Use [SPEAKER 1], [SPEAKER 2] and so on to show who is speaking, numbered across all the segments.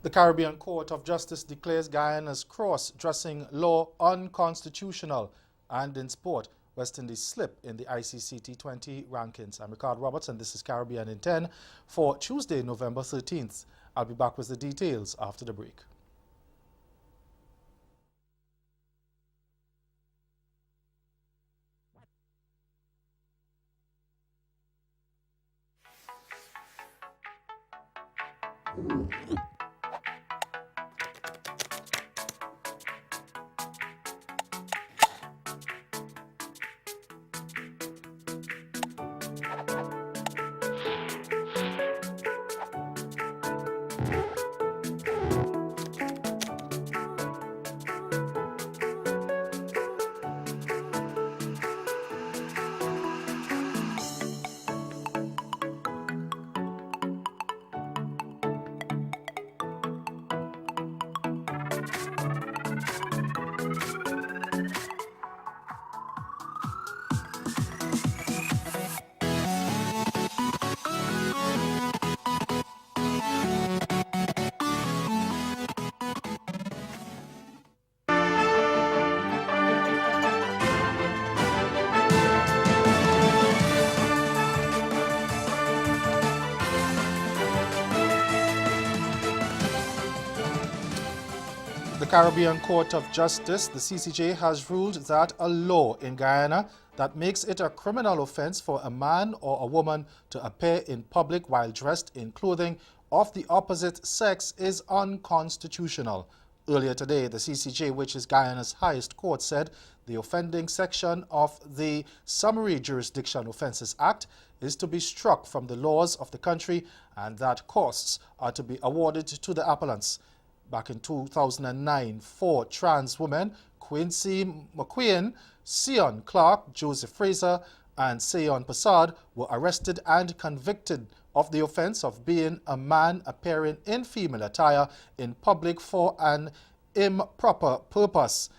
[SPEAKER 1] The Caribbean Court of Justice declares Guyana's cross-dressing law unconstitutional, and in sport, West Indies slip in the ICC T20 rankings. I'm Ricardo Roberts and this is Caribbean in 10 for Tuesday, November 13th. I'll be back with the details after the break. The Caribbean Court of Justice, the CCJ, has ruled that a law in Guyana that makes it a criminal offense for a man or a woman to appear in public while dressed in clothing of the opposite sex is unconstitutional. Earlier today, the CCJ, which is Guyana's highest court, said the offending section of the Summary Jurisdiction Offences Act is to be struck from the laws of the country and that costs are to be awarded to the appellants. Back in 2009, 4 trans women, Quincy McQueen, Sion Clark, Joseph Fraser, and Seyon Passard, were arrested and convicted of the offense of being a man appearing in female attire in public for an improper purpose.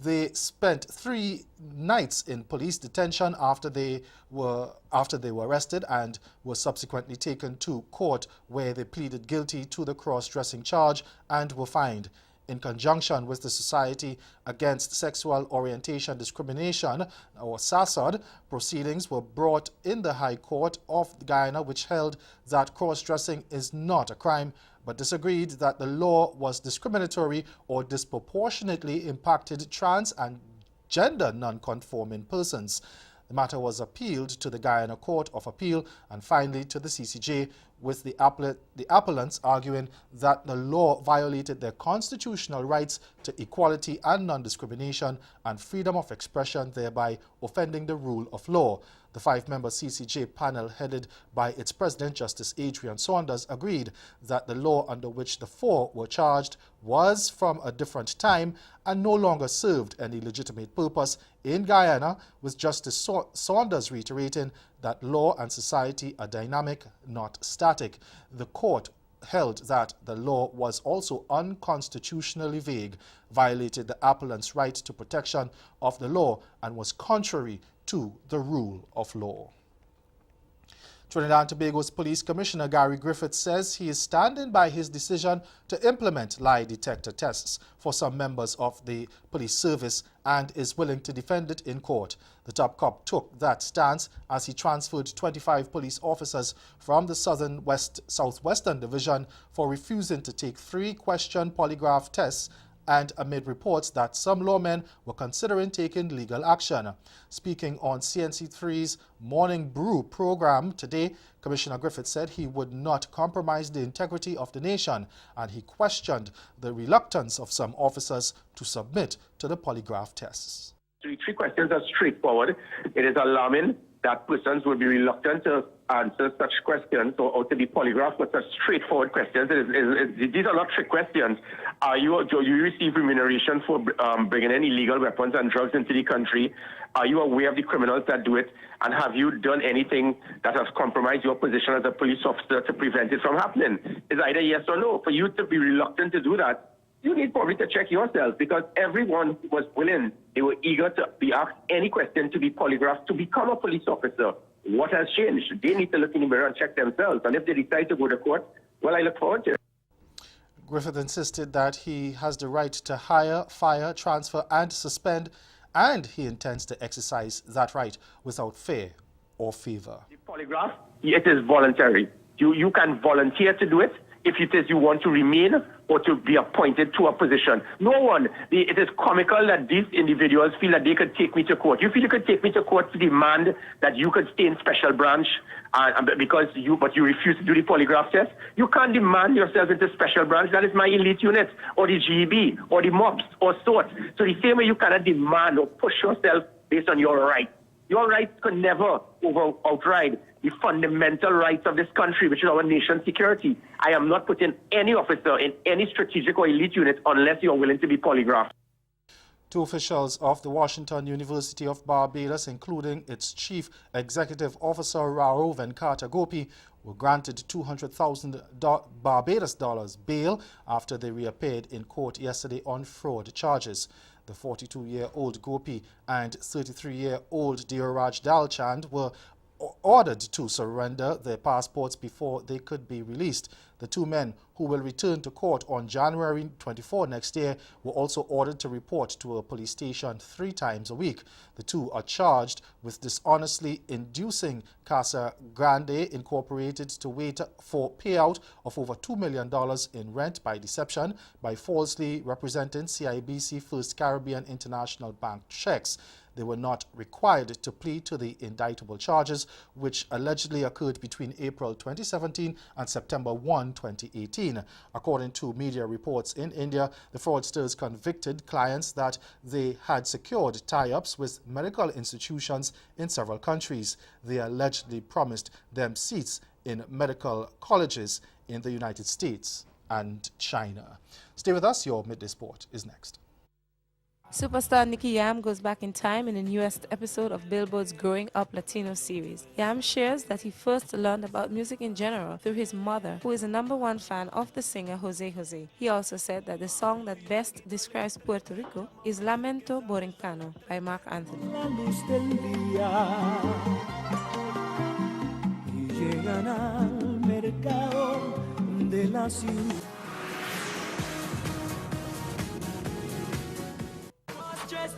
[SPEAKER 1] They spent 3 nights in police detention after they were arrested and were subsequently taken to court, where they pleaded guilty to the cross-dressing charge and were fined. In conjunction with the Society Against Sexual Orientation Discrimination, or SASOD, proceedings were brought in the High Court of Guyana, which held that cross-dressing is not a crime, but disagreed that the law was discriminatory or disproportionately impacted trans and gender non-conforming persons. The matter was appealed to the Guyana Court of Appeal and finally to the CCJ, with the appellants arguing that the law violated their constitutional rights to equality and non-discrimination and freedom of expression, thereby offending the rule of law. The 5-member CCJ panel, headed by its president, Justice Adrian Saunders, agreed that the law under which the 4 were charged was from a different time and no longer served any legitimate purpose in Guyana, with Justice Saunders reiterating that law and society are dynamic, not static. The court held that the law was also unconstitutionally vague, violated the appellant's right to protection of the law, and was contrary to the rule of law. Trinidad and Tobago's Police Commissioner Gary Griffith says he is standing by his decision to implement lie detector tests for some members of the police service and is willing to defend it in court. The top cop took that stance as he transferred 25 police officers from the Southwestern Division for refusing to take 3-question polygraph tests, and amid reports that some lawmen were considering taking legal action. Speaking on CNC3's Morning Brew program today, Commissioner Griffith said he would not compromise the integrity of the nation, and he questioned the reluctance of some officers to submit to the polygraph tests.
[SPEAKER 2] 3 questions are straightforward. It is alarming that persons would be reluctant to answer such questions or to be polygraphed for such straightforward questions. These are not trick questions. Do you receive remuneration for bringing in illegal weapons and drugs into the country? Are you aware of the criminals that do it? And have you done anything that has compromised your position as a police officer to prevent it from happening? It's either yes or no. For you to be reluctant to do that, you need probably to check yourself, because everyone was willing, they were eager to be asked any question to be polygraphed to become a police officer. What has changed? They need to look in the mirror and check themselves. And if they decide to go to court, well, I look forward to it.
[SPEAKER 1] Griffith insisted that he has the right to hire, fire, transfer and suspend, and he intends to exercise that right without fear or favor.
[SPEAKER 2] The polygraph, it is voluntary. You can volunteer to do it if it is you want to remain or to be appointed to a position. No one, it is comical that these individuals feel that they could take me to court. You feel you could take me to court to demand that you could stay in special branch but you refuse to do the polygraph test? You can't demand yourself into special branch. That is my elite unit or the GEB or the MOPS or SORT. So the same way you cannot demand or push yourself based on your rights. Your rights could never outride the fundamental rights of this country, which is our nation's security. I am not putting any officer in any strategic or elite unit unless you are willing to be polygraphed.
[SPEAKER 1] Two officials of the Washington University of Barbados, including its chief executive officer Rao Venkata Gopi, were granted $200,000 Barbados dollars bail after they reappeared in court yesterday on fraud charges. The 42-year-old Gopi and 33-year-old Deoraj Dalchand were ordered to surrender their passports before they could be released. The two men, who will return to court on January 24 next year, were also ordered to report to a police station 3 times a week. The two are charged with dishonestly inducing Casa Grande Incorporated to wait for payout of over $2 million in rent by deception by falsely representing CIBC First Caribbean International Bank checks. They were not required to plead to the indictable charges, which allegedly occurred between April 2017 and September 1, 2018. According to media reports in India, the fraudsters convicted clients that they had secured tie-ups with medical institutions in several countries. They allegedly promised them seats in medical colleges in the United States and China. Stay with us. Your Midday Sport is next.
[SPEAKER 3] Superstar Nicky Jam goes back in time in the newest episode of Billboard's Growing Up Latino series. Jam shares that he first learned about music in general through his mother, who is a #1 fan of the singer Jose Jose. He also said that the song that best describes Puerto Rico is Lamento Borincano by Mark Anthony.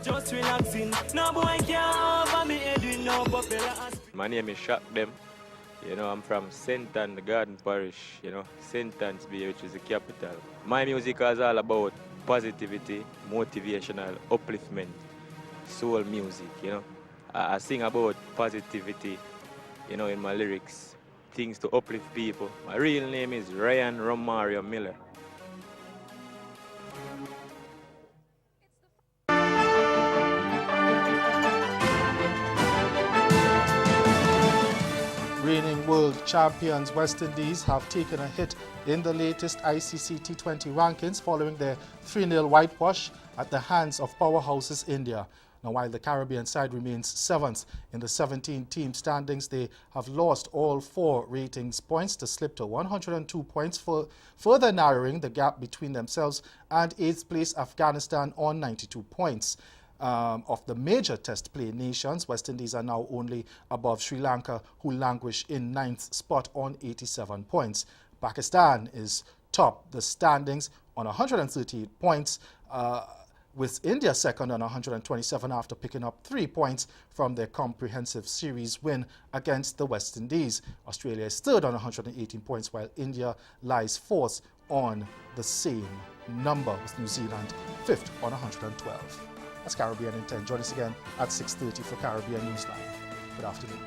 [SPEAKER 4] Just relaxing. No boy can over me head with no popular.
[SPEAKER 5] My name is Shock Them. You know, I'm from St. Ann, the Garden Parish, you know, St. Anne's Bay, which is the capital. My music is all about positivity, motivational, upliftment, soul music, you know. I sing about positivity, you know, in my lyrics, things to uplift people. My real name is Ryan Romario Miller.
[SPEAKER 1] Reigning world champions West Indies have taken a hit in the latest ICC T20 rankings following their 3-0 whitewash at the hands of powerhouses India. Now, while the Caribbean side remains 7th in the 17-team standings, they have lost all 4 ratings points to slip to 102 points, further narrowing the gap between themselves and 8th place Afghanistan on 92 points. Of the major test play nations, West Indies are now only above Sri Lanka, who languish in 9th spot on 87 points. Pakistan is top the standings on 138 points, with India second on 127 after picking up 3 points from their comprehensive series win against the West Indies. Australia is third on 118 points, while India lies 4th on the same number, with New Zealand 5th on 112. That's Caribbean in 10. Join us again at 6:30 for Caribbean Newsline. Good afternoon.